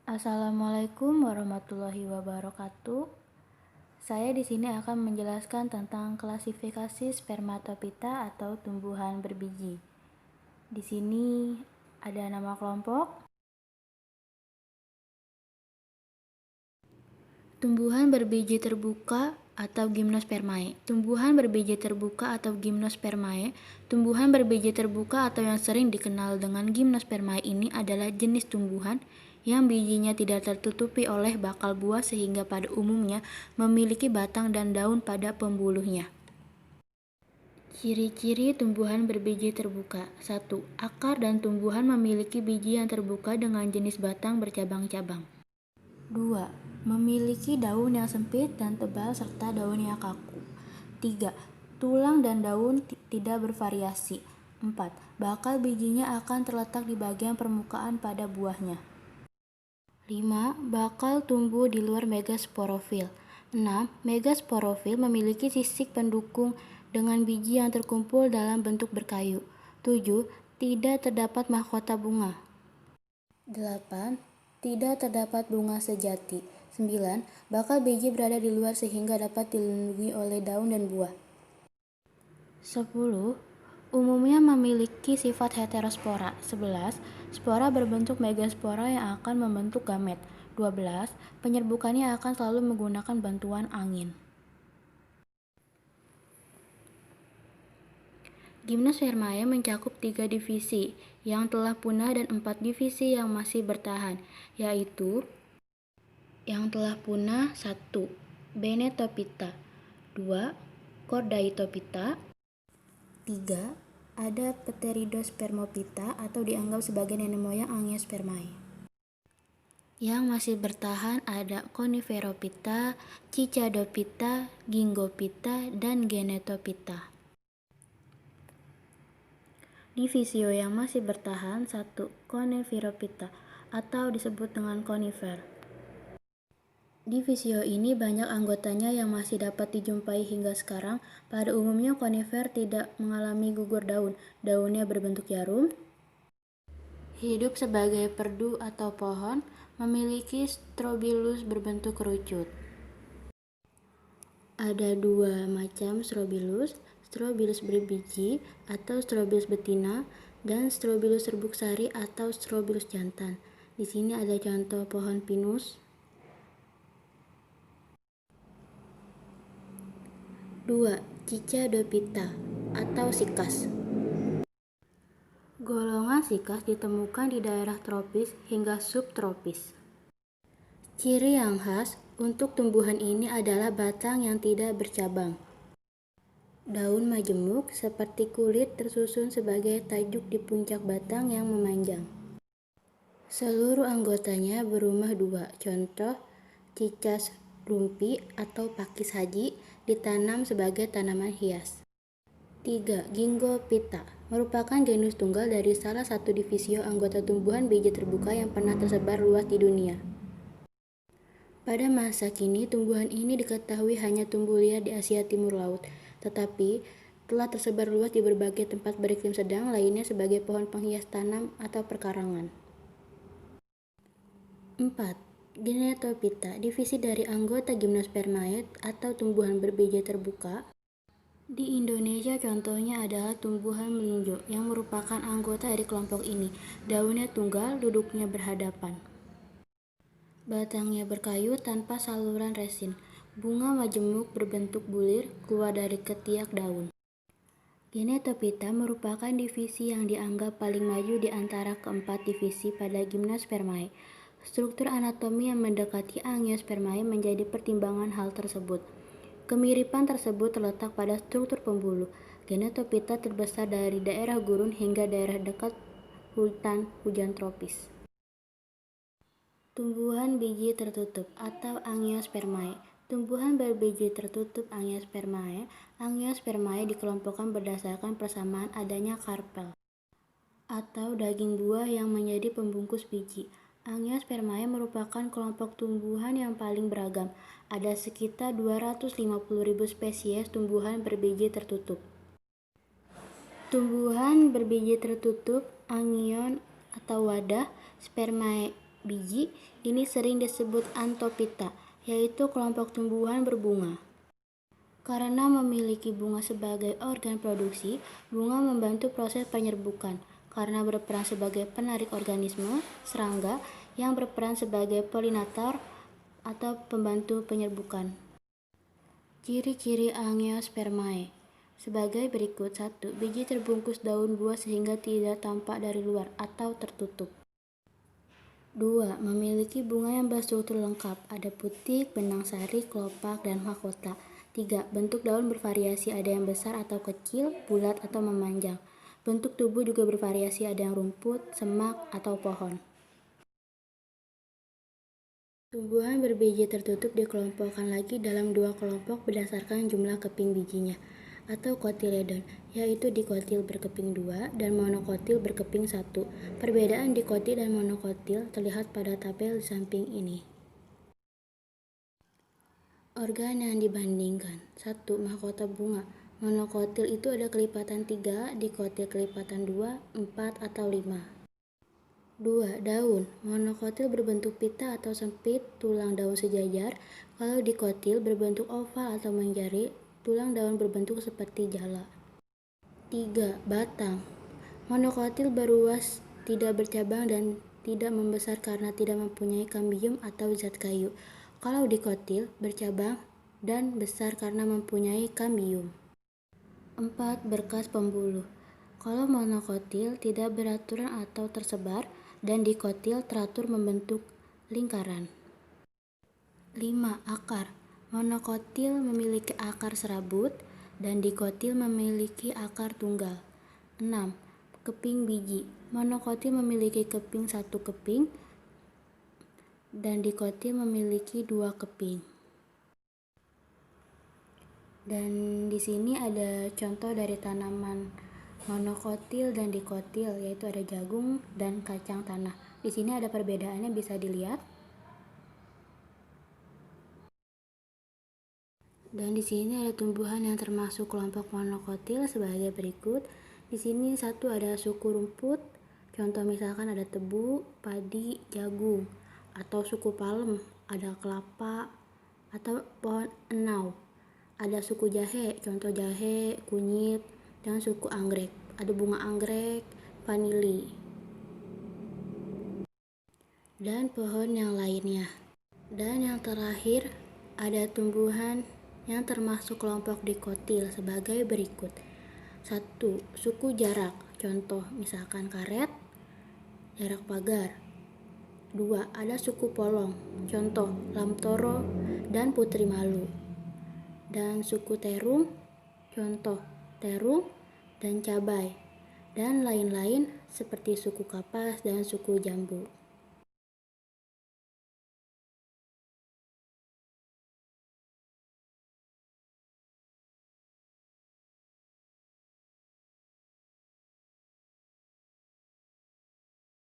Assalamualaikum warahmatullahi wabarakatuh. Saya di sini akan menjelaskan tentang klasifikasi spermatopita atau tumbuhan berbiji. Di sini ada nama kelompok. Tumbuhan berbiji terbuka atau Gymnospermae. Tumbuhan berbiji terbuka atau Gymnospermae. Tumbuhan berbiji terbuka atau yang sering dikenal dengan Gymnospermae ini adalah jenis tumbuhan yang bijinya tidak tertutupi oleh bakal buah sehingga pada umumnya memiliki batang dan daun pada pembuluhnya. Ciri-ciri tumbuhan berbiji terbuka. 1. Akar dan tumbuhan memiliki biji yang terbuka dengan jenis batang bercabang-cabang. 2. Memiliki daun yang sempit dan tebal serta daun yang kaku. 3. Tulang dan daun tidak bervariasi. 4. Bakal bijinya akan terletak di bagian permukaan pada buahnya. 5. Bakal tumbuh di luar megasporofil. 6. Megasporofil memiliki sisik pendukung dengan biji yang terkumpul dalam bentuk berkayu. 7. Tidak terdapat mahkota bunga. 8. Tidak terdapat bunga sejati. 9. Bakal biji berada di luar sehingga dapat dilindungi oleh daun dan buah. 10. Umumnya memiliki sifat heterospora. 11. Spora berbentuk megaspora yang akan membentuk gamet. 12. Penyerbukannya akan selalu menggunakan bantuan angin. Gymnospermae mencakup 3 divisi yang telah punah dan 4 divisi yang masih bertahan, yaitu yang telah punah 1. Benetophyta. 2. Chordaitophyta. 3. Ada Pteridospermophyta atau dianggap sebagai nenek moyang Angiospermae. Yang masih bertahan ada Coniferophyta, Cicadophyta, Gingophyta, dan Genetophyta. Divisio yang masih bertahan 1. Coniferophyta atau disebut dengan conifer. Divisio ini banyak anggotanya yang masih dapat dijumpai hingga sekarang. Pada umumnya conifer tidak mengalami gugur daun. Daunnya berbentuk jarum. Hidup sebagai perdu atau pohon, memiliki strobilus berbentuk kerucut. Ada 2 macam strobilus, strobilus berbiji atau strobilus betina dan strobilus serbuk sari atau strobilus jantan. Di sini ada contoh pohon pinus. 2. Cicadophyta atau sikas. Golongan sikas ditemukan di daerah tropis hingga subtropis. Ciri yang khas untuk tumbuhan ini adalah batang yang tidak bercabang. Daun majemuk seperti kulit tersusun sebagai tajuk di puncak batang yang memanjang. Seluruh anggotanya berumah 2. Contoh, cicas rumpi atau pakis haji ditanam sebagai tanaman hias. 3. Gingophyta merupakan genus tunggal dari salah satu divisio anggota tumbuhan biji terbuka yang pernah tersebar luas di dunia. Pada masa kini, tumbuhan ini diketahui hanya tumbuh liar di Asia Timur Laut, tetapi telah tersebar luas di berbagai tempat beriklim sedang lainnya sebagai pohon penghias tanam atau perkarangan. 4. Genetophyta, divisi dari anggota Gymnospermae atau tumbuhan berbiji terbuka. Di Indonesia contohnya adalah tumbuhan melinjo yang merupakan anggota dari kelompok ini. Daunnya tunggal, duduknya berhadapan. Batangnya berkayu tanpa saluran resin. Bunga majemuk berbentuk bulir keluar dari ketiak daun. Genetophyta merupakan divisi yang dianggap paling maju di antara keempat divisi pada Gymnospermae. Struktur anatomi yang mendekati Angiospermae menjadi pertimbangan hal tersebut. Kemiripan tersebut terletak pada struktur pembuluh. Genetophyta terbesar dari daerah gurun hingga daerah dekat hutan hujan tropis. Tumbuhan biji tertutup atau Angiospermae. Tumbuhan berbiji tertutup Angiospermae. Angiospermae dikelompokkan berdasarkan persamaan adanya karpel atau daging buah yang menjadi pembungkus biji. Angiospermae merupakan kelompok tumbuhan yang paling beragam. Ada sekitar 250.000 spesies tumbuhan berbiji tertutup. Tumbuhan berbiji tertutup, angion atau wadah, Spermae biji, ini sering disebut Anthophyta, yaitu kelompok tumbuhan berbunga. Karena memiliki bunga sebagai organ produksi, bunga membantu proses penyerbukan karena berperan sebagai penarik organisme, serangga, yang berperan sebagai polinator atau pembantu penyerbukan. Ciri-ciri Angiospermae sebagai berikut. 1. Biji terbungkus daun buah sehingga tidak tampak dari luar atau tertutup. 2. Memiliki bunga yang berstruktur lengkap, ada putik, benang sari, kelopak, dan mahkota. 3. Bentuk daun bervariasi, ada yang besar atau kecil, bulat atau memanjang. Bentuk tubuh juga bervariasi, ada yang rumput, semak, atau pohon. Tumbuhan berbiji tertutup dikelompokkan lagi dalam dua kelompok berdasarkan jumlah keping bijinya, atau kotiledon, yaitu dikotil berkeping 2 dan monokotil berkeping 1. Perbedaan dikotil dan monokotil terlihat pada tabel di samping ini. Organ yang dibandingkan. 1. Mahkota bunga. Monokotil itu ada kelipatan 3, dikotil kelipatan 2, 4, atau 5. 2. Daun. Monokotil berbentuk pita atau sempit, tulang daun sejajar. Kalau dikotil berbentuk oval atau menjari, tulang daun berbentuk seperti jala. 3. Batang. Monokotil beruas, tidak bercabang dan tidak membesar karena tidak mempunyai kambium atau zat kayu. Kalau dikotil bercabang dan besar karena mempunyai kambium. 4. Berkas pembuluh. Kalau monokotil tidak beraturan atau tersebar, dan dikotil teratur membentuk lingkaran. 5. Akar. Monokotil memiliki akar serabut, dan dikotil memiliki akar tunggal. 6. Keping biji. Monokotil memiliki keping 1 keping, dan dikotil memiliki 2 keping. Dan di sini ada contoh dari tanaman monokotil dan dikotil, yaitu ada jagung dan kacang tanah. Di sini ada perbedaannya, bisa dilihat. Dan di sini ada tumbuhan yang termasuk kelompok monokotil sebagai berikut. Di sini 1 ada suku rumput, contoh misalkan ada tebu, padi, jagung, atau suku palem, ada kelapa atau pohon enau. Ada suku jahe, contoh jahe, kunyit, dan suku anggrek, ada bunga anggrek, vanili, dan pohon yang lainnya. Dan yang terakhir ada tumbuhan yang termasuk kelompok dikotil sebagai berikut. 1. Suku jarak, contoh misalkan karet, jarak pagar. 2. Ada suku polong, contoh lamtoro dan putri malu. Dan suku terung, contoh terung dan cabai, dan lain-lain seperti suku kapas dan suku jambu.